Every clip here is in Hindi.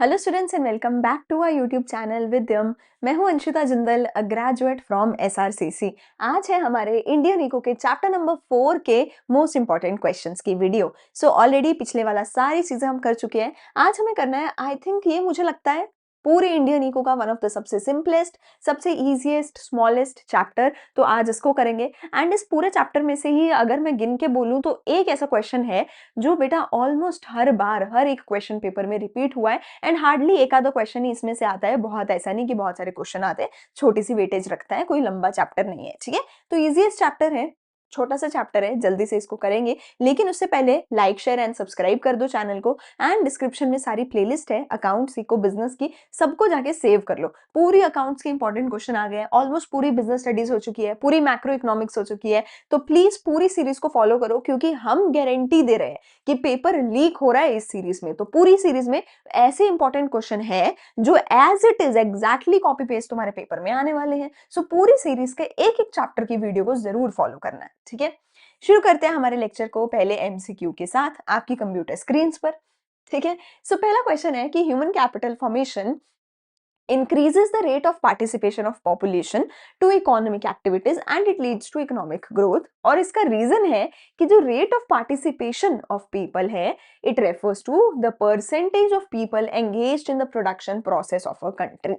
Hello students and welcome back to our YouTube channel Vidyam. मैं हूं Anshita Jindal, a graduate from SRCC. आज है हमारे इंडियन इको के चैप्टर नंबर 4 के मोस्ट इंपॉर्टेंट क्वेश्चंस की वीडियो। ऑलरेडी पिछले वाला सारी चीजें हम कर चुके हैं। आज हमें करना है, आई थिंक ये मुझे लगता है पूरे इंडियन इको का वन ऑफ द सबसे सिंपलेस्ट, सबसे इजीएस्ट, स्मॉलेस्ट चैप्टर। तो आज इसको करेंगे। एंड इस पूरे चैप्टर में से ही अगर मैं गिन के बोलूं तो एक ऐसा क्वेश्चन है जो बेटा ऑलमोस्ट हर बार हर एक क्वेश्चन पेपर में रिपीट हुआ है। एंड हार्डली एक आधा क्वेश्चन ही इसमें से आता है, बहुत ऐसा नहीं कि बहुत सारे क्वेश्चन आते हैं। छोटी सी वेटेज रखता है, कोई लंबा चैप्टर नहीं है। ठीक है, तो इजीएस्ट चैप्टर है, छोटा सा चैप्टर है, जल्दी से इसको करेंगे। लेकिन उससे पहले लाइक शेयर एंड सब्सक्राइब कर दो चैनल को। एंड डिस्क्रिप्शन में सारी प्लेलिस्ट है अकाउंट्स इको बिजनेस की, सबको जाके सेव कर लो। पूरी अकाउंट्स के इंपॉर्टेंट क्वेश्चन आ गए हैं, ऑलमोस्ट पूरी बिजनेस स्टडीज हो चुकी है, पूरी मैक्रो इकोनॉमिक्स हो चुकी है। तो प्लीज पूरी सीरीज को फॉलो करो, क्योंकि हम गारंटी दे रहे हैं कि पेपर लीक हो रहा है इस सीरीज में। तो पूरी सीरीज में ऐसे इंपॉर्टेंट क्वेश्चन है जो as it is exactly copy paste तुम्हारे पेपर में आने वाले हैं। पूरी सीरीज के एक एक चैप्टर की वीडियो को जरूर फॉलो करना है। ठीक है, शुरू करते हैं हमारे लेक्चर को पहले एमसीक्यू के साथ आपकी कंप्यूटर स्क्रीन पर। ठीक है, पहला क्वेश्चन है कि human capital formation increases the rate of participation of population to economic activities and it leads to economic growth। और इसका रीजन है कि जो rate of participation of people है, it refers to the percentage of people engaged in the production process of a country।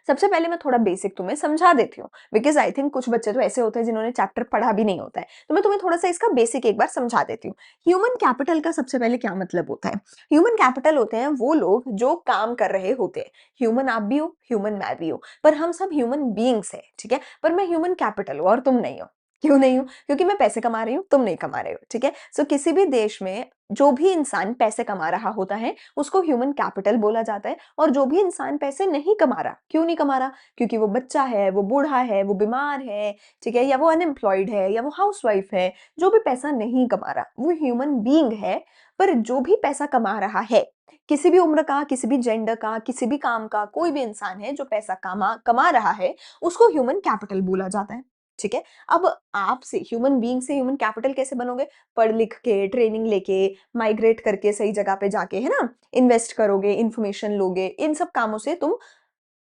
सबसे पहले मैं थोड़ा बेसिक तुम्हें समझा देती हूँ, बिकॉज आई थिंक कुछ बच्चे तो ऐसे होते हैं जिन्होंने चैप्टर पढ़ा भी नहीं होता है। तो मैं तुम्हें थोड़ा सा इसका बेसिक एक बार समझा देती हूँ। ह्यूमन कैपिटल का सबसे पहले क्या मतलब होता है? ह्यूमन कैपिटल होते हैं वो लोग जो काम कर रहे होते हैं। ह्यूमन आप भी हो, ह्यूमन मैं भी हूं, पर हम सब ह्यूमन बीइंग्स हैं। ठीक है, पर मैं ह्यूमन कैपिटल हूं और तुम नहीं हो। क्यों नहीं हो? क्योंकि मैं पैसे कमा रही हूँ, तुम नहीं कमा रहे हो। ठीक है, किसी भी देश में जो भी इंसान पैसे कमा रहा होता है उसको ह्यूमन कैपिटल बोला जाता है। और जो भी इंसान पैसे नहीं कमा रहा, क्यों नहीं कमा रहा? क्योंकि वो बच्चा है, वो बूढ़ा है, वो बीमार है, ठीक है, या वो अनएम्प्लॉयड है, या वो हाउसवाइफ है, जो भी पैसा नहीं कमा रहा वो ह्यूमन बीइंग है। पर जो भी पैसा कमा रहा है, किसी भी उम्र का, किसी भी जेंडर का, किसी भी काम का, कोई भी इंसान है जो पैसा कमा कमा रहा है, उसको ह्यूमन कैपिटल बोला जाता है। ठीक है, अब आपसे ह्यूमन बीइंग से ह्यूमन कैपिटल कैसे बनोगे? पढ़ लिख के, ट्रेनिंग लेके, माइग्रेट करके, सही जगह पे जाके, है ना, इन्वेस्ट करोगे, इंफॉर्मेशन लोगे, इन सब कामों से तुम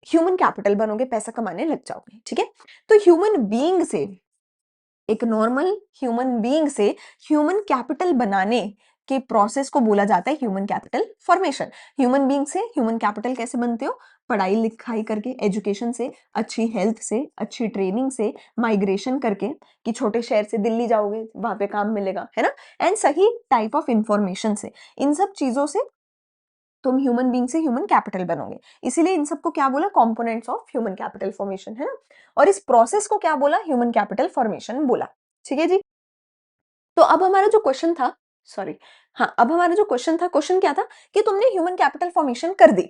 ह्यूमन कैपिटल बनोगे, पैसा कमाने लग जाओगे। ठीक है, तो ह्यूमन बीइंग से, एक नॉर्मल ह्यूमन बीइंग से ह्यूमन कैपिटल बनाने के प्रोसेस को बोला जाता है human capital formation. Human being से ह्यूमन कैपिटल कैसे बनते हो? पढ़ाई लिखाई करके, एजुकेशन से, अच्छी हेल्थ से, अच्छी ट्रेनिंग से, माइग्रेशन करके, कि छोटे शहर से दिल्ली जाओगे वहां पे काम मिलेगा, है ना, एंड सही टाइप ऑफ इंफॉर्मेशन से, इन सब चीजों से तुम ह्यूमन बीइंग से ह्यूमन कैपिटल बनोगे। इसीलिए इन सबको क्या बोला? Components of human capital formation, है ना। और इस प्रोसेस को क्या बोला? ह्यूमन कैपिटल फॉर्मेशन बोला। ठीक है जी। तो अब हमारा जो क्वेश्चन था, सॉरी, हाँ, अब हमारा जो क्वेश्चन था, क्वेश्चन क्या था कि तुमने ह्यूमन कैपिटल फॉर्मेशन कर दी।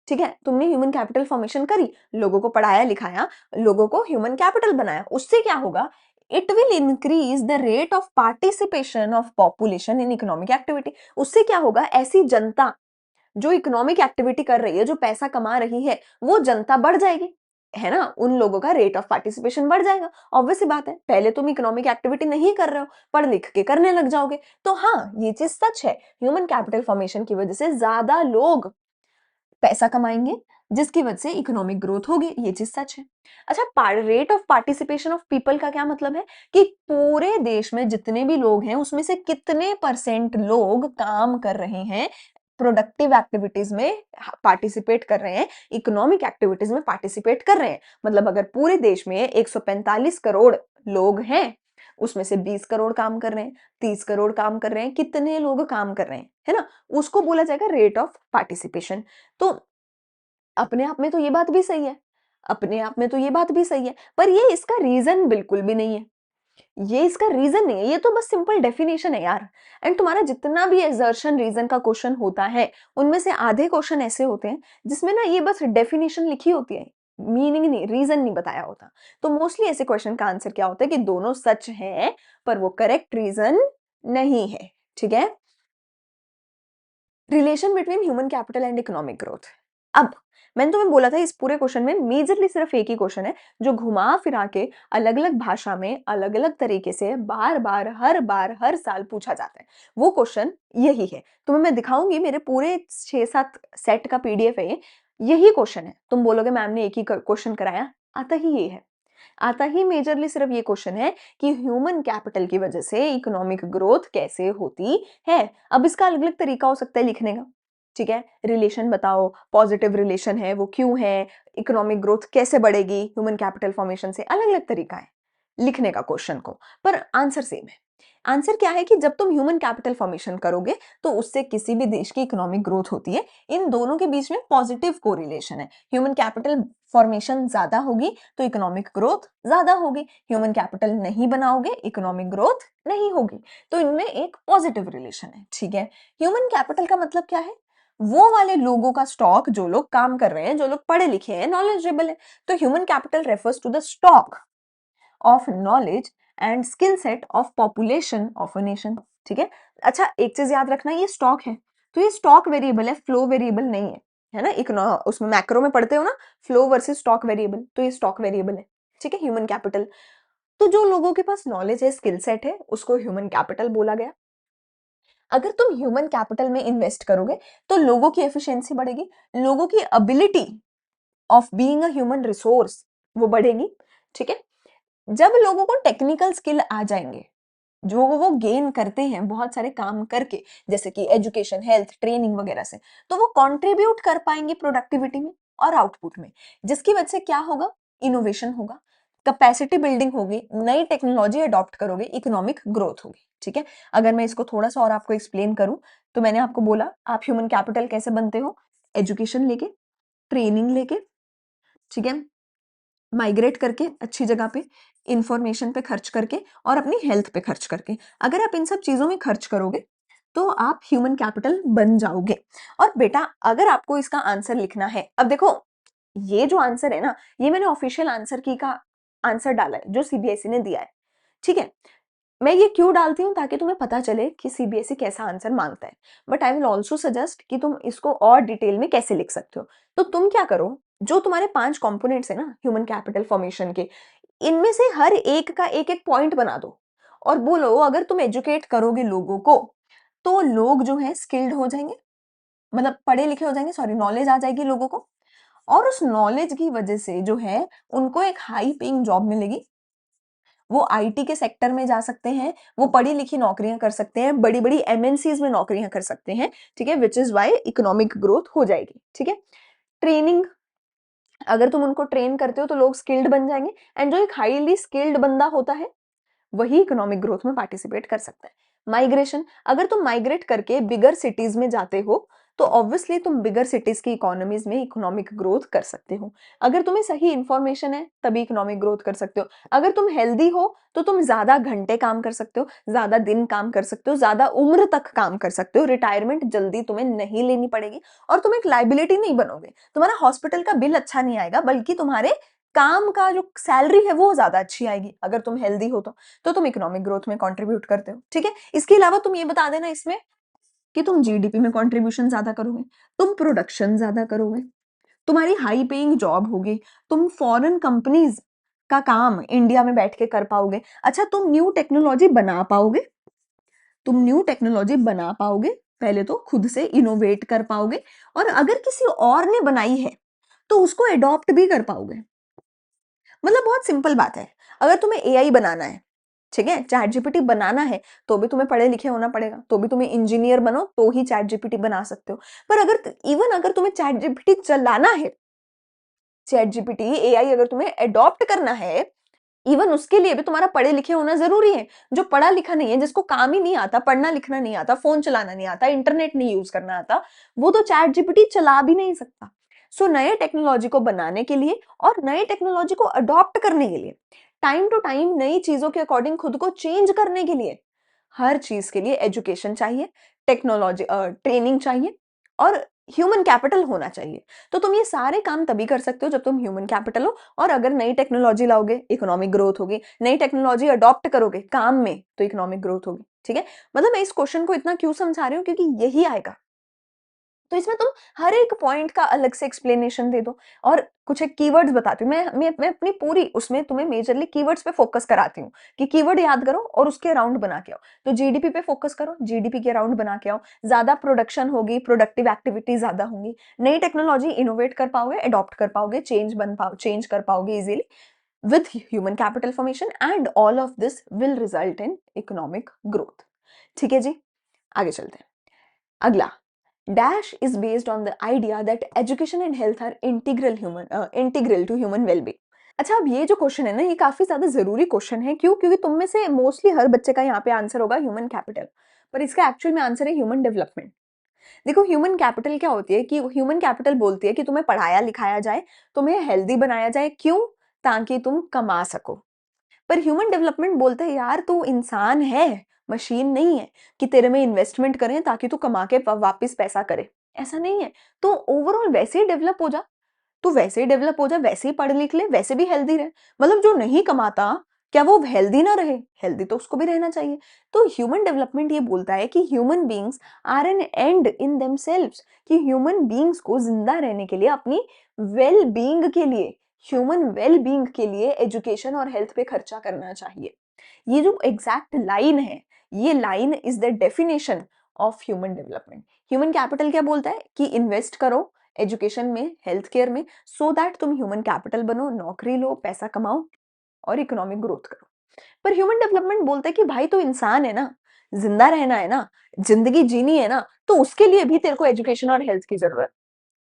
ठीक है, तुमने ह्यूमन कैपिटल फॉर्मेशन करी, लोगों को पढ़ाया लिखाया, लोगों को ह्यूमन कैपिटल बनाया, उससे क्या होगा? It will increase the rate of participation of population in economic activity. उससे क्या होगा? ऐसी जनता जो इकोनॉमिक एक्टिविटी कर रही है, जो पैसा कमा रही है, वो जनता बढ़ जाएगी, है ना, उन लोगों का रेट ऑफ पार्टिसिपेशन बढ़ जाएगा। ऑब्वियस सी बात है, पहले तुम इकोनॉमिक एक्टिविटी नहीं कर रहे हो, पढ़ लिख के करने लग जाओगे। तो हाँ, ये चीज सच है, ह्यूमन कैपिटल फॉर्मेशन की वजह से ज्यादा लोग पैसा कमाएंगे, जिसकी वजह से इकोनॉमिक ग्रोथ होगी, ये चीज सच है। अच्छा, rate of participation of people का क्या मतलब है? कि पूरे देश में जितने भी लोग हैं उसमें से कितने परसेंट लोग काम कर रहे हैं, प्रोडक्टिव एक्टिविटीज में पार्टिसिपेट कर रहे हैं, इकोनॉमिक एक्टिविटीज में पार्टिसिपेट कर रहे हैं। मतलब अगर पूरे देश में 145 करोड़ लोग हैं, उसमें से 20 करोड़ काम कर रहे हैं, 30 करोड़ काम कर रहे हैं, कितने लोग काम कर रहे हैं, है ना, उसको बोला जाएगा रेट ऑफ पार्टिसिपेशन। तो अपने आप में तो ये बात भी सही है, अपने आप में तो ये बात भी सही है, पर ये इसका रीजन बिल्कुल भी नहीं है। ये इसका रीजन नहीं है, ये तो बस सिंपल डेफिनेशन है यार। एंड तुम्हारा जितना भी एजर्शन रीजन का क्वेश्चन होता है, उनमें से आधे क्वेश्चन ऐसे होते हैं जिसमें ना ये बस डेफिनेशन लिखी होती है, मीनिंग नहीं, रीजन नहीं बताया होता। तो मोस्टली ऐसे क्वेश्चन का आंसर क्या होता है कि दोनों सच है, पर वो करेक्ट रीजन नहीं है। ठीक है, relation between human capital and economic growth. अब मैंने तुम्हें बोला था इस पूरे क्वेश्चन में मेजरली सिर्फ एक ही क्वेश्चन है जो घुमा फिरा के अलग अलग भाषा में अलग अलग तरीके से बार हर साल पूछा जाता है। वो क्वेश्चन यही है। तुम्हें मैं दिखाऊंगी, मेरे पूरे 6-7 सेट का पीडीएफ है ये। यही क्वेश्चन है। तुम बोलोगे मैम ने एक ही क्वेश्चन कराया, आता ही ये है। आता ही मेजरली सिर्फ ये क्वेश्चन है कि ह्यूमन कैपिटल की वजह से इकोनॉमिक ग्रोथ कैसे होती है। अब इसका अलग अलग तरीका हो सकता है लिखने का, ठीक है। रिलेशन बताओ, पॉजिटिव रिलेशन है वो क्यों है, इकोनॉमिक ग्रोथ कैसे बढ़ेगी ह्यूमन कैपिटल फॉर्मेशन से, अलग अलग तरीका है लिखने का क्वेश्चन को, पर आंसर सेम है। आंसर क्या है कि जब तुम ह्यूमन कैपिटल फॉर्मेशन करोगे तो उससे किसी भी देश की इकोनॉमिक ग्रोथ होती है। इन दोनों के बीच में पॉजिटिव कोरिलेशन है। ह्यूमन कैपिटल फॉर्मेशन ज्यादा होगी तो इकोनॉमिक ग्रोथ ज्यादा होगी, ह्यूमन कैपिटल नहीं बनाओगे इकोनॉमिक ग्रोथ नहीं होगी। तो इनमें एक पॉजिटिव रिलेशन है, ठीक है। ह्यूमन कैपिटल का मतलब क्या है? वो वाले लोगों का स्टॉक जो लोग काम कर रहे हैं, जो लोग पढ़े लिखे हैं, नॉलेजेबल है। तो human capital refers to the stock of knowledge and skill set of population of a nation, ठीक है। अच्छा एक चीज याद रखना, ये स्टॉक है तो ये स्टॉक वेरिएबल है, फ्लो वेरिएबल नहीं है ना। उसमें मैक्रो में पढ़ते हो ना, फ्लो वर्सेस स्टॉक वेरिएबल, तो ये स्टॉक वेरिएबल है, ठीक है। ह्यूमन कैपिटल तो जो लोगों के पास नॉलेज है, स्किल सेट है, उसको ह्यूमन कैपिटल बोला गया। अगर तुम ह्यूमन कैपिटल में इन्वेस्ट करोगे तो लोगों की एफिशिएंसी बढ़ेगी, लोगों की ability of being a human resource वो बढ़ेगी, ठीक है। जब लोगों को टेक्निकल स्किल आ जाएंगे, जो वो गेन करते हैं बहुत सारे काम करके, जैसे कि एजुकेशन, हेल्थ, ट्रेनिंग वगैरह से, तो वो कंट्रीब्यूट कर पाएंगे प्रोडक्टिविटी में और आउटपुट में, जिसकी वजह से क्या होगा? इनोवेशन होगा, कैपेसिटी बिल्डिंग होगी, नई टेक्नोलॉजी अडॉप्ट करोगे, इकोनॉमिक ग्रोथ होगी, ठीक है। अगर मैं इसको थोड़ा सा और आपको एक्सप्लेन करूं तो मैंने आपको बोला आप ह्यूमन कैपिटल कैसे बनते हो? एजुकेशन लेके, ट्रेनिंग लेके, ठीक है, माइग्रेट करके अच्छी जगह पे, इंफॉर्मेशन पे खर्च करके और अपनी हेल्थ पे खर्च करके। अगर आप इन सब चीजों में खर्च करोगे तो आप ह्यूमन कैपिटल बन जाओगे। और बेटा अगर आपको इसका आंसर लिखना है, अब देखो ये जो आंसर है ना, ये मैंने ऑफिशियल आंसर की का आंसर डाला है जो सीबीएसई ने दिया है, ठीक है। मैं ये क्यों डालती हूँ? ताकि तुम्हें पता चले कि सीबीएसई कैसा आंसर मांगता है। But I will also suggest कि तुम इसको और डिटेल में कैसे लिख सकते हो। तो तुम क्या करो, जो तुम्हारे 5 कंपोनेंट्स है ना ह्यूमन कैपिटल फॉर्मेशन के, इनमें से हर एक का एक एक पॉइंट बना दो और बोलो अगर तुम एजुकेट करोगे लोगों को तो लोग जो है स्किल्ड हो जाएंगे, मतलब पढ़े लिखे हो जाएंगे, सॉरी, नॉलेज आ जाएगी लोगों को। और उस नॉलेज की वजह से जो है उनको एक हाई पेइंग जॉब मिलेगी, वो आईटी के सेक्टर में जा सकते हैं, वो पढ़ी लिखी नौकरियां कर सकते हैं, बड़ी बड़ी एमएनसीज में नौकरियां कर सकते हैं, ठीक है। Which is why economic growth हो जाएगी, ठीक है। ट्रेनिंग, अगर तुम उनको ट्रेन करते हो तो लोग स्किल्ड बन जाएंगे, एंड जो एक हाईली स्किल्ड बंदा होता है वही इकोनॉमिक ग्रोथ में पार्टिसिपेट कर सकता है। माइग्रेशन, अगर तुम माइग्रेट करके बिगर सिटीज में जाते हो तो ऑब्वियसली तुम बिगर सिटीज की इकोनॉमीज में इकोनॉमिक ग्रोथ कर सकते हो। अगर तुम्हें सही इंफॉर्मेशन है तभी इकोनॉमिक ग्रोथ कर सकते हो। अगर तुम हेल्दी हो तो तुम ज्यादा घंटे काम कर सकते हो, ज्यादा दिन काम कर सकते हो, ज्यादा उम्र तक काम कर सकते हो, रिटायरमेंट जल्दी तुम्हें नहीं लेनी पड़ेगी और तुम एक लाइबिलिटी नहीं बनोगे। तुम्हारा हॉस्पिटल का बिल अच्छा नहीं आएगा, बल्कि तुम्हारे काम का जो सैलरी है वो ज्यादा अच्छी आएगी अगर तुम हेल्दी हो तो तुम इकोनॉमिक ग्रोथ में कंट्रीब्यूट करते हो, ठीक है। इसके अलावा तुम ये बता देना इसमें कि तुम जीडीपी में कंट्रीब्यूशन ज्यादा करोगे, तुम प्रोडक्शन ज्यादा करोगे, तुम्हारी हाई पेइंग जॉब होगी, तुम फॉरेन कंपनीज का काम इंडिया में बैठ के कर पाओगे। अच्छा तुम न्यू टेक्नोलॉजी बना पाओगे, तुम न्यू टेक्नोलॉजी बना पाओगे, पहले तो खुद से इनोवेट कर पाओगे, और अगर किसी और ने बनाई है तो उसको एडॉप्ट भी कर पाओगे। मतलब बहुत सिंपल बात है। अगर तुम्हें एआई बनाना है, ठीक है, चैट जीपीटी बनाना है, तो भी तुम्हें पढ़े लिखे होना पड़ेगा, तो भी तुम्हें इंजीनियर बनो तो ही चैट जीपीटी बना सकते हो। पर अगर इवन अगर तुम्हें चैट जीपीटी चलाना है, चैट जीपीटी एआई अगर तुम्हें अडॉप्ट करना है, इवन उसके लिए भी तुम्हारा पढ़े लिखे होना जरूरी है। जो पढ़ा लिखा नहीं है, जिसको काम ही नहीं आता, पढ़ना लिखना नहीं आता, फोन चलाना नहीं आता, इंटरनेट नहीं यूज करना आता, वो तो चैट जीपीटी चला भी नहीं सकता। सो नए टेक्नोलॉजी को बनाने के लिए और नए टेक्नोलॉजी को अडॉप्ट करने के लिए, टाइम टू टाइम नई चीजों के अकॉर्डिंग खुद को चेंज करने के लिए, हर चीज के लिए एजुकेशन चाहिए, टेक्नोलॉजी ट्रेनिंग चाहिए और ह्यूमन कैपिटल होना चाहिए। तो तुम ये सारे काम तभी कर सकते हो जब तुम ह्यूमन कैपिटल हो, और अगर नई टेक्नोलॉजी लाओगे इकोनॉमिक ग्रोथ होगी, नई टेक्नोलॉजी अडॉप्ट करोगे काम में तो इकोनॉमिक ग्रोथ होगी, ठीक है। मतलब मैं इस क्वेश्चन को इतना क्यों समझा रही हूँ, क्योंकि यही आएगा। तो इसमें तुम हर एक पॉइंट का अलग से एक्सप्लेनेशन दे दो और कुछ एक कीवर्ड्स बताती हूँ। मैं अपनी पूरी उसमें तुम्हें मेजरली कीवर्ड्स पे फोकस कराती हूँ कि कीवर्ड याद करो और उसके अराउंड बना के आओ। तो जीडीपी पे फोकस करो, जीडीपी के अराउंड बना के आओ। ज्यादा प्रोडक्शन होगी, प्रोडक्टिव एक्टिविटी ज्यादा होंगी, नई टेक्नोलॉजी इनोवेट कर पाओगे, अडॉप्ट कर पाओगे, चेंज कर पाओगे easily with human capital formation, and all of this will result in economic growth। ठीक है जी, आगे चलते हैं। अगला, dash is based on the idea that education and health are integral to human wellbeing. अच्छा, अब ये जो क्वेश्चन है ना, ये काफी ज्यादा जरूरी क्वेश्चन है। क्यों? क्योंकि तुम में से मोस्टली हर बच्चे का यहाँ पे आंसर होगा ह्यूमन कैपिटल, पर इसका एक्चुअल में आंसर है ह्यूमन डेवलपमेंट। देखो, ह्यूमन कैपिटल क्या होती है कि ह्यूमन कैपिटल बोलती है कि तुम्हें पढ़ाया लिखाया जाए, तुम्हें हेल्दी बनाया जाए। क्यों? ताकि तुम कमा सको। पर ह्यूमन डेवलपमेंट बोलता है यार तू इंसान है, मशीन नहीं है कि तेरे में इन्वेस्टमेंट करें ताकि तू कमा के वापस पैसा करे। ऐसा नहीं है। तो ओवरऑल वैसे ही डेवलप हो जा, तू वैसे ही डेवलप हो जा, वैसे ही पढ़ लिख ले, वैसे भी हेल्दी रहे। मतलब जो नहीं कमाता, क्या वो हेल्दी ना रहे? हेल्दी तो उसको भी रहना चाहिए। तो ह्यूमन डेवलपमेंट ये बोलता है कि human beings are an end in themselves, कि ह्यूमन बींग्स को जिंदा रहने के लिए, अपनी वेल बींग के लिए, ह्यूमन वेल बींग के लिए एजुकेशन और हेल्थ पे खर्चा करना चाहिए। ये जो एग्जैक्ट लाइन है, ये line is the definition of human development. Human capital क्या बोलता है कि इन्वेस्ट करो एजुकेशन में, हेल्थ केयर में, सो दैट तुम ह्यूमन कैपिटल बनो, नौकरी लो, पैसा कमाओ और इकोनॉमिक ग्रोथ करो। पर ह्यूमन डेवलपमेंट बोलता है कि भाई तो इंसान है ना, जिंदा रहना है ना, जिंदगी जीनी है ना, तो उसके लिए भी तेरे को एजुकेशन और हेल्थ की जरूरत।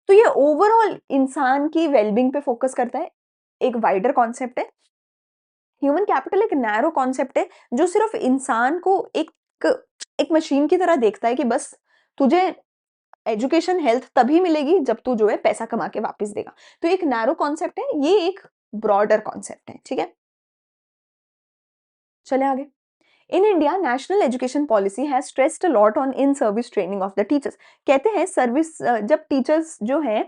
तो ये ओवरऑल इंसान की वेलबींग पे फोकस करता है, एक वाइडर कॉन्सेप्ट है। ह्यूमन कैपिटल एक नैरो कॉन्सेप्ट है जो सिर्फ इंसान को एक एक मशीन की तरह देखता है कि बस तुझे एजुकेशन हेल्थ तभी मिलेगी जब तू जो है पैसा कमा के वापस देगा। तो एक नैरो कॉन्सेप्ट है, ये एक ब्रॉडर कॉन्सेप्ट है। ठीक है, चले आगे। In India national education policy has stressed a lot on in service training of the teachers. कहते हैं सर्विस, जब टीचर्स जो है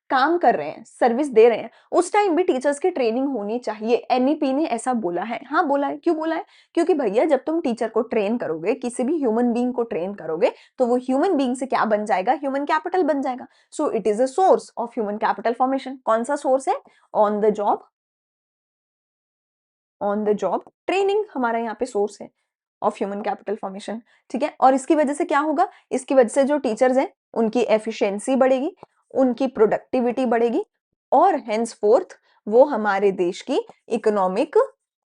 काम कर रहे हैं, सर्विस दे रहे हैं, उस टाइम भी टीचर्स की ट्रेनिंग होनी चाहिए। एनईपी ने ऐसा बोला है। हाँ बोला है। क्यों बोला है? क्योंकि भैया जब तुम टीचर को ट्रेन करोगे, किसी भी ह्यूमन बीइंग को ट्रेन करोगे, तो वो ह्यूमन बीइंग से क्या बन जाएगा? ह्यूमन कैपिटल बन जाएगा। So it is a source of human capital formation. कौन सा सोर्स है? On the job, on the job training हमारा यहाँ पे सोर्स है ऑफ ह्यूमन कैपिटल फॉर्मेशन। ठीक है, और इसकी वजह से क्या होगा? इसकी वजह से जो टीचर्स हैं उनकी एफिशिएंसी बढ़ेगी, उनकी प्रोडक्टिविटी बढ़ेगी, और हेंसफोर्थ वो हमारे देश की इकोनॉमिक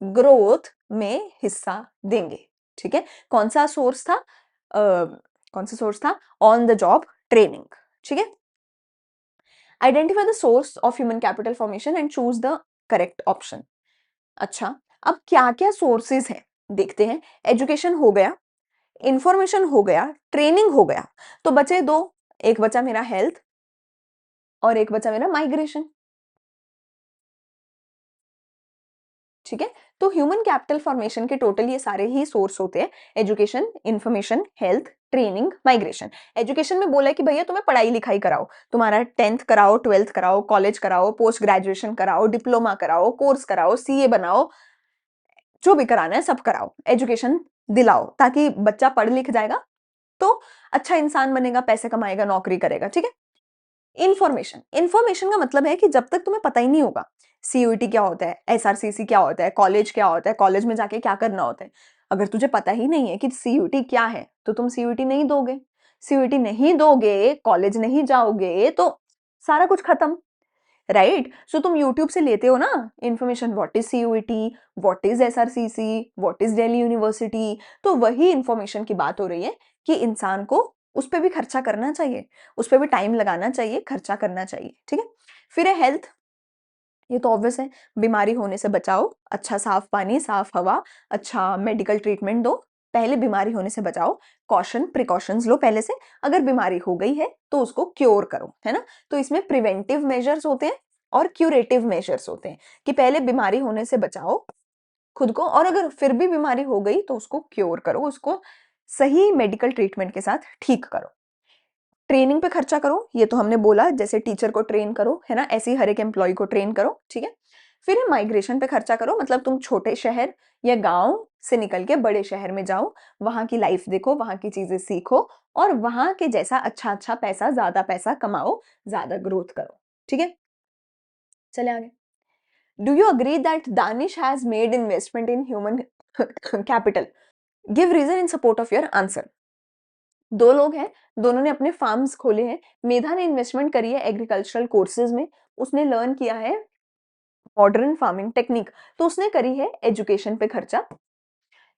ग्रोथ में हिस्सा देंगे। ठीक है, कौन सा सोर्स था? कौन सा सोर्स था? On the job training. ठीक है, identify the source of human capital formation and choose the correct option. अच्छा, अब क्या क्या सोर्सेज हैं देखते हैं। एजुकेशन हो गया, इंफॉर्मेशन हो गया, ट्रेनिंग हो गया, तो बचे दो। एक बचा मेरा हेल्थ और एक बचा मेरा माइग्रेशन। ठीक है, तो ह्यूमन कैपिटल फॉर्मेशन के टोटल ये सारे ही सोर्स होते हैं, education, information, health, training, migration. Education में बोला है कि भैया तुम्हें पढ़ाई लिखाई कराओ, तुम्हारा 10th कराओ, 12th कराओ, कॉलेज कराओ, पोस्ट ग्रेजुएशन कराओ, डिप्लोमा कराओ, कोर्स कराओ, सीए बनाओ, जो भी कराना है सब कराओ, एजुकेशन दिलाओ, ताकि बच्चा पढ़ लिख जाएगा तो अच्छा इंसान बनेगा, पैसे कमाएगा, नौकरी करेगा। ठीक है, इंफॉर्मेशन, इंफॉर्मेशन का मतलब है कि जब तक तुम्हें पता ही नहीं होगा सीयूईटी क्या होता है, एसआरसीसी क्या होता है, कॉलेज क्या होता है, कॉलेज में जाके क्या करना होता है, अगर तुझे पता ही नहीं है कि सीयूईटी क्या है, तो तुम सीयूईटी नहीं दोगे। सीयूईटी नहीं दोगे, कॉलेज नहीं जाओगे, तो सारा कुछ खत्म। राइट, सो तुम यूट्यूब से लेते हो ना information, what is CUET, what is SRCC, what is Delhi university. तो वही इंफॉर्मेशन की बात हो रही है कि इंसान को उस पर भी खर्चा करना चाहिए, उस पर भी टाइम लगाना चाहिए, खर्चा करना चाहिए। ठीक है, फिर है हेल्थ। ये तो ऑब्वियस है, बीमारी होने से बचाओ, अच्छा साफ पानी, साफ हवा, अच्छा मेडिकल ट्रीटमेंट दो, पहले बीमारी होने से बचाओ, कॉशन प्रिकॉशंस लो पहले से, अगर बीमारी हो गई है तो उसको क्योर करो, है ना। तो इसमें प्रिवेंटिव मेजर्स होते हैं और क्यूरेटिव मेजर्स होते हैं, कि पहले बीमारी होने से बचाओ खुद को, और अगर फिर भी बीमारी हो गई तो उसको क्योर करो, उसको सही मेडिकल ट्रीटमेंट के साथ ठीक करो। ट्रेनिंग पे खर्चा करो, ये तो हमने बोला, जैसे टीचर को ट्रेन करो, है ना, ऐसे ही हर एक एम्प्लॉय को ट्रेन करो। ठीक है, फिर है माइग्रेशन पे खर्चा करो, मतलब तुम छोटे शहर या गांव से निकल के बड़े शहर में जाओ, वहां की लाइफ देखो, वहां की चीजें सीखो और वहां के जैसा अच्छा अच्छा पैसा, ज्यादा पैसा कमाओ, ज्यादा ग्रोथ करो। ठीक है, चले आगे। Do you agree that Danish has made investment in human capital? Give reason in support of your answer. दो लोग हैं, दोनों ने अपने फार्म्स खोले हैं। मेधा ने इन्वेस्टमेंट करी है एग्रीकल्चरल कोर्सेज में, उसने लर्न किया है मॉडर्न फार्मिंग टेक्निक, तो उसने करी है एजुकेशन पे खर्चा।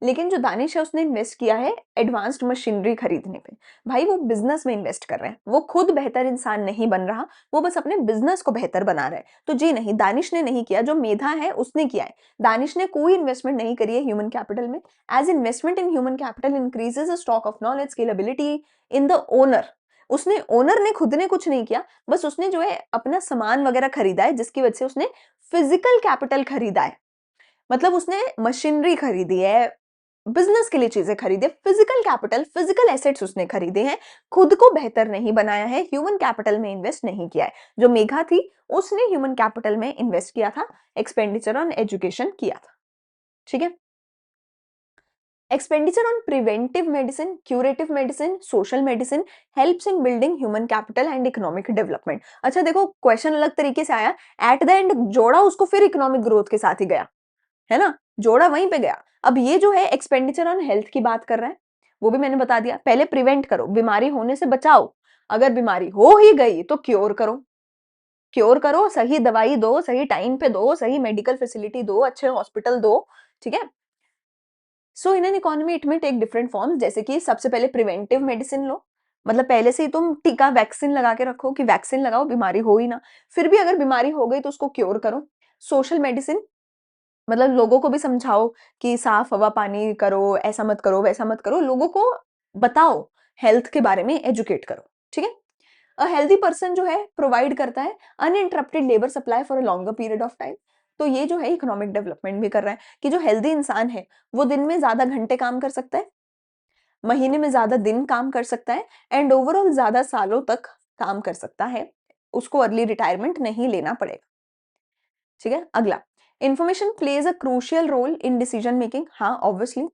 लेकिन जो दानिश है उसने इन्वेस्ट किया है एडवांस्ड मशीनरी खरीदने पे। भाई वो बिजनेस में इन्वेस्ट कर रहे हैं, वो खुद बेहतर इंसान नहीं बन रहा, वो बस अपने बिजनेस को बेहतर बना रहा है। तो जी नहीं, दानिश ने नहीं किया, जो मेधा है उसने किया है। दानिश ने कोई इन्वेस्टमेंट नहीं करी है ह्यूमन कैपिटल में। As investment in human capital increases stock of knowledge scalability in the owner. उसने ओनर ने खुद ने कुछ नहीं किया, बस उसने जो है अपना सामान वगैरह खरीदा है, जिसकी वजह से उसने फिजिकल कैपिटल खरीदा है। मतलब उसने मशीनरी खरीदी है, बिजनेस के लिए चीजें खरीदी, फिजिकल कैपिटल, फिजिकल एसेट्स उसने खरीदे हैं, खुद को बेहतर नहीं बनाया है, ह्यूमन कैपिटल में इन्वेस्ट नहीं किया है। जो मेघा थी उसने ह्यूमन कैपिटल में इन्वेस्ट किया था, एक्सपेंडिचर ऑन एजुकेशन किया था। ठीक है, expenditure on preventive medicine, curative medicine, social medicine helps in building human capital and economic development. अच्छा देखो, क्वेश्चन अलग तरीके से आया, एट द एंड जोड़ा उसको फिर इकोनॉमिक ग्रोथ के साथ ही गया, है ना, जोड़ा वहीं पे गया। अब ये जो है एक्सपेंडिचर ऑन हेल्थ की बात कर रहा है, वो भी मैंने बता दिया, पहले प्रिवेंट करो, बीमारी होने से बचाओ, अगर बीमारी हो ही गई तो क्योर करो, क्योर करो, सही दवाई दो, सही टाइम पे दो, सही मेडिकल फैसिलिटी दो, अच्छे हॉस्पिटल दो। ठीक है, सो इन एन इकोनॉमी इट में टेक डिफरेंट फॉर्म्स, जैसे कि सबसे पहले प्रिवेंटिव मेडिसिन लो, मतलब पहले से ही तुम टीका वैक्सीन लगा के रखो कि वैक्सीन लगाओ, बीमारी हो ही ना, फिर भी अगर बीमारी हो गई तो उसको क्योर करो। सोशल मेडिसिन, मतलब लोगों को भी समझाओ कि साफ हवा पानी करो, ऐसा मत करो, वैसा मत करो, लोगों को बताओ, हेल्थ के बारे में एजुकेट करो। ठीक है, अ हेल्दी पर्सन जो है प्रोवाइड करता है uninterrupted labour supply for a longer period of time. तो ये जो है इकोनॉमिक डेवलपमेंट भी कर रहा है कि जो हेल्दी इंसान है वो दिन में ज्यादा घंटे काम कर सकता है, महीने में ज्यादा दिन काम कर सकता है, एंड ओवरऑल ज्यादा सालों तक काम कर सकता है, उसको अर्ली रिटायरमेंट नहीं लेना पड़ेगा। ठीक है, अगला, information plays a crucial role in decision making. हाँ ऑब्वियसली,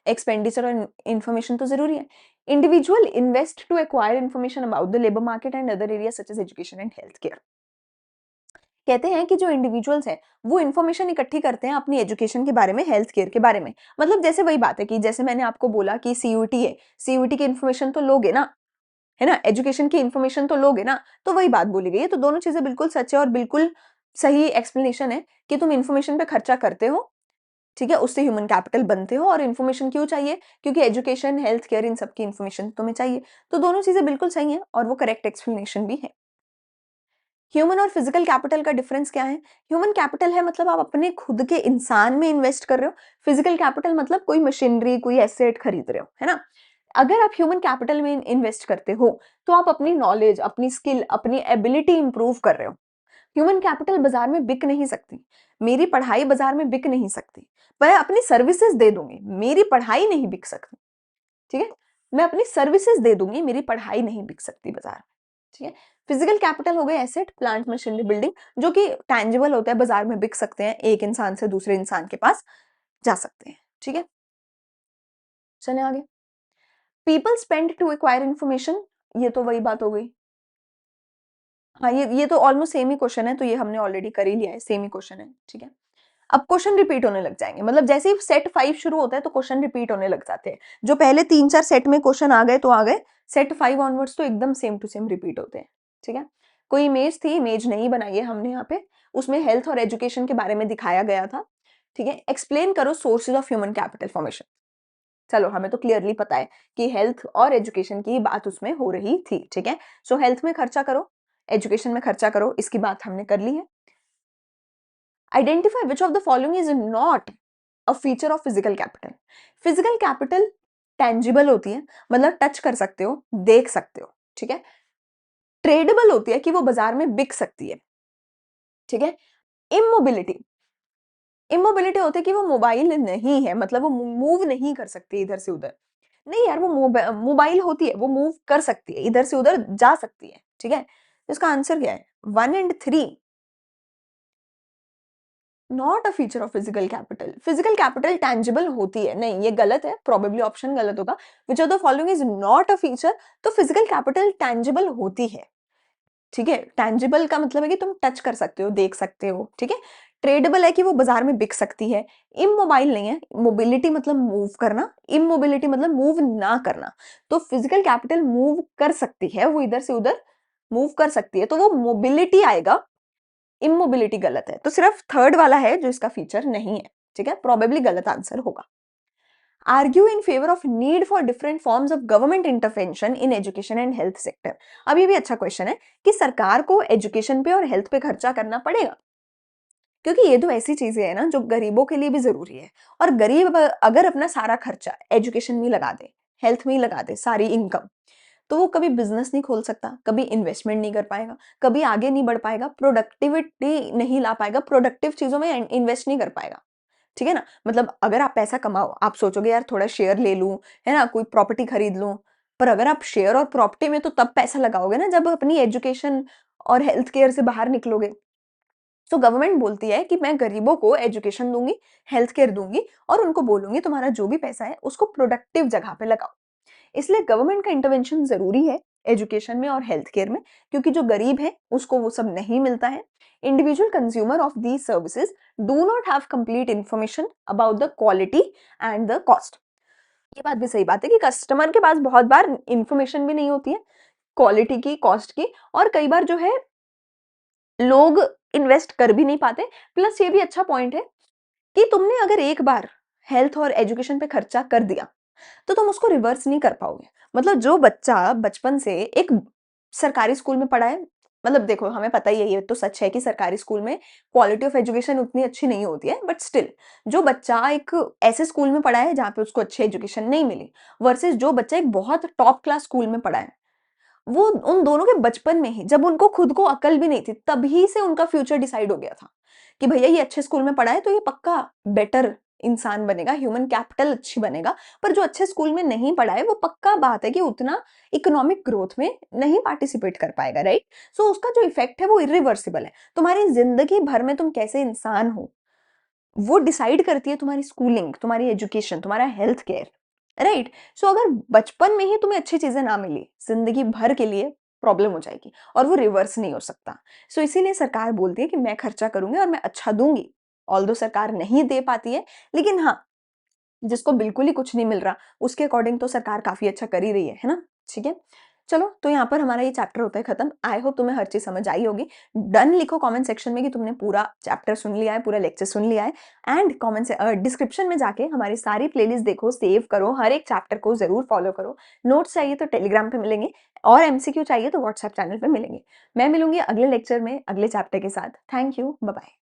एक्सपेंडिचर और इंफॉर्मेशन तो जरूरी है। Individual invest to acquire information about the labour market and other area such as education and health care. कहते हैं कि जो इंडिविजुअल्स हैं वो इन्फॉर्मेशन इकट्ठी करते हैं अपनी एजुकेशन के बारे में, हेल्थ केयर के बारे में। मतलब जैसे वही बात है कि जैसे मैंने आपको बोला कि सीयूटी है, सीयूटी की इन्फॉर्मेशन तो लोगे ना, है ना, एजुकेशन की इन्फॉर्मेशन तो लोगे ना, तो वही बात बोली गई है। तो दोनों चीजें बिल्कुल सच है और बिल्कुल सही एक्सप्लेनेशन है कि तुम इन्फॉर्मेशन पे खर्चा करते हो, ठीक है, उससे ह्यूमन कैपिटल बनते हो। और इन्फॉर्मेशन क्यों चाहिए, क्योंकि एजुकेशन, हेल्थ केयर, इन सब की इन्फॉर्मेशन तुम्हें चाहिए। तो दोनों चीजें बिल्कुल सही है और वो करेक्ट एक्सप्लेनेशन भी है। ह्यूमन और फिजिकल कैपिटल का डिफरेंस क्या है? ह्यूमन कैपिटल है मतलब आप अपने खुद के इंसान में इन्वेस्ट कर रहे हो, फिजिकल कैपिटल मतलब कोई मशीनरी, कोई एसेट खरीद रहे हो, है ना। अगर आप ह्यूमन कैपिटल में इन्वेस्ट करते हो तो आप अपनी नॉलेज, अपनी स्किल, अपनी एबिलिटी इंप्रूव कर रहे हो। ह्यूमन कैपिटल बाजार में बिक नहीं सकती, मेरी पढ़ाई बाजार में बिक नहीं सकती, पर अपनी सर्विसेज दे दूंगी, मेरी पढ़ाई नहीं बिक सकती। ठीक है, मैं अपनी सर्विसेज दे दूंगी, मेरी पढ़ाई नहीं बिक सकती बाजार में। ठीक है, फिजिकल कैपिटल हो गए एसेट, प्लांट, मशीनरी, बिल्डिंग, जो कि टैंजिबल होता है, बाजार में बिक सकते हैं, एक इंसान से दूसरे इंसान के पास जा सकते हैं। ठीक है, चले आगे। People spend to acquire information, ये तो वही बात हो गई। हाँ, ये तो ऑलमोस्ट सेम ही क्वेश्चन है, तो ये हमने ऑलरेडी कर ही लिया है, सेम ही क्वेश्चन है। ठीक है, अब क्वेश्चन रिपीट होने लग जाएंगे, मतलब जैसे ही सेट 5 शुरू होता है तो क्वेश्चन रिपीट होने लग जाते हैं। जो पहले 3-4 सेट में क्वेश्चन आ गए तो आ गए, सेट 5 ऑनवर्ड्स तो एकदम सेम टू सेम रिपीट होते हैं। ठीक है, कोई इमेज थी, इमेज नहीं बनाई है हमने यहाँ पे, उसमें हेल्थ और एजुकेशन के बारे में दिखाया गया था। ठीक है, एक्सप्लेन करो sources of human capital formation. चलो, हमें तो क्लियरली पता है कि हेल्थ और एजुकेशन की बात उसमें हो रही थी। ठीक है, सो हेल्थ में खर्चा करो, एजुकेशन में खर्चा करो, इसकी बात हमने कर ली है। Identify which of the following is not a feature of physical capital. Physical capital tangible होती है, मतलब टच कर सकते हो, देख सकते हो। ठीक है, ट्रेडेबल होती है कि वो बाजार में बिक सकती है। ठीक है, इमोबिलिटी, इमोबिलिटी होती है कि वो मोबाइल नहीं है, मतलब वो मूव नहीं कर सकती इधर से उधर। नहीं यार, वो मोबाइल होती है, वो मूव कर सकती है, इधर से उधर जा सकती है। ठीक है, तो इसका आंसर क्या है? 1 and 3। Not a feature of physical capital tangible होती है, नहीं ये गलत है, प्रोबेबली ऑप्शन गलत होगा। Which of the following is not a feature, तो फिजिकल कैपिटल टैंजिबल होती है, ठीक है। टैंजिबल का मतलब है कि तुम टच कर सकते हो, देख सकते हो, ठीक है। ट्रेडेबल है कि वो बाजार में बिक सकती है। इमोबाइल नहीं है, मोबिलिटी मतलब मूव करना, इमोबिलिटी मतलब मूव ना करना। तो फिजिकल कैपिटल मूव कर सकती है, वो इधर से उधर मूव कर सकती है, तो वो मोबिलिटी आएगा। इमोबिलिटी गलत है, तो सिर्फ थर्ड वाला है जो इसका फीचर नहीं है, ठीक है, प्रोबेबली गलत आंसर होगा। Argue in favour of need for different forms of government intervention in education and health sector. अब ये भी अच्छा क्वेश्चन है कि सरकार को एजुकेशन पे और हेल्थ पे खर्चा करना पड़ेगा, क्योंकि ये तो ऐसी चीजें हैं ना जो गरीबों के लिए भी जरूरी है। और गरीब अगर अपना सारा खर्चा एजुकेशन में लगा दे, हेल्थ में ही लगा दे सारी इनकम, तो वो कभी बिजनेस नहीं खोल सकता, कभी इन्वेस्टमेंट नहीं कर पाएगा, कभी आगे नहीं बढ़ पाएगा, प्रोडक्टिविटी नहीं ला पाएगा, प्रोडक्टिव चीजों में इन्वेस्ट नहीं कर पाएगा, ठीक है ना। मतलब अगर आप पैसा कमाओ, आप सोचोगे यार थोड़ा शेयर ले लूं, है ना, कोई प्रॉपर्टी खरीद लूं, पर अगर आप शेयर और प्रॉपर्टी में तो तब पैसा लगाओगे ना जब अपनी एजुकेशन और हेल्थ केयर से बाहर निकलोगे। तो गवर्नमेंट बोलती है कि मैं गरीबों को एजुकेशन दूंगी, हेल्थ केयर दूंगी, और उनको बोलूंगी तुम्हारा जो भी पैसा है उसको प्रोडक्टिव जगह पे लगाओ। इसलिए गवर्नमेंट का इंटरवेंशन जरूरी है एजुकेशन में और हेल्थ केयर में, क्योंकि जो गरीब है उसको वो सब नहीं मिलता है। Individual consumer of these services do not have complete information about the quality and the cost. ये बात भी सही बात है कि कस्टमर के पास बहुत बार इंफॉर्मेशन भी नहीं होती है क्वालिटी की, कॉस्ट की, और कई बार जो है लोग इन्वेस्ट कर भी नहीं पाते। प्लस ये भी अच्छा पॉइंट है कि तुमने अगर एक बार हेल्थ और एजुकेशन पे खर्चा कर दिया तो तुम उसको रिवर्स नहीं कर पाओगे। मतलब जो बच्चा बचपन से एक सरकारी स्कूल में पढ़ा है, मतलब देखो हमें पता ही है, ये तो सच है कि सरकारी स्कूल में क्वालिटी ऑफ एजुकेशन उतनी अच्छी नहीं होती है, बट स्टिल जो बच्चा एक ऐसे स्कूल में पढ़ा है जहाँ पे उसको अच्छी एजुकेशन नहीं मिली, वर्सेस जो बच्चा एक बहुत टॉप क्लास स्कूल में पढ़ा है, वो उन दोनों के बचपन में ही, जब उनको खुद को अकल भी नहीं थी, तभी से उनका फ्यूचर डिसाइड हो गया था कि भैया ये अच्छे स्कूल में पढ़ा है तो ये पक्का बेटर इंसान बनेगा, ह्यूमन कैपिटल अच्छी बनेगा। पर जो अच्छे स्कूल में नहीं पढ़ा है वो पक्का बात है कि उतना इकोनॉमिक ग्रोथ में नहीं पार्टिसिपेट कर पाएगा, राइट। सो उसका जो इफेक्ट है वो इरिवर्सिबल है, तुम्हारी जिंदगी भर में तुम कैसे इंसान हो वो डिसाइड करती है तुम्हारी स्कूलिंग, तुम्हारी एजुकेशन, तुम्हारा हेल्थ केयर, राइट। सो अगर बचपन में ही तुम्हें अच्छी चीजें ना मिली, जिंदगी भर के लिए प्रॉब्लम हो जाएगी और वो रिवर्स नहीं हो सकता। सो इसीलिए सरकार बोलती है कि मैं खर्चा करूंगी और मैं अच्छा दूंगी। ऑल्दो सरकार नहीं दे पाती है, लेकिन हाँ, जिसको बिल्कुल ही कुछ नहीं मिल रहा उसके अकॉर्डिंग तो सरकार काफी अच्छा कर ही रही है ना, ठीक है। चलो तो यहाँ पर हमारा ये चैप्टर होता है खत्म। आई होप तुम्हें हर चीज समझ आई होगी। डन लिखो कमेंट सेक्शन में कि तुमने पूरा चैप्टर सुन लिया है, पूरा लेक्चर सुन लिया है। एंड कमेंट से डिस्क्रिप्शन में जाके हमारी सारी प्लेलिस्ट देखो, सेव करो, हर एक चैप्टर को जरूर फॉलो करो। नोट्स चाहिए तो टेलीग्राम पे मिलेंगे, और एमसीक्यू चाहिए तो व्हाट्सएप चैनल पे मिलेंगे। मैं मिलूंगी अगले लेक्चर में अगले चैप्टर के साथ। Thank you, bye bye.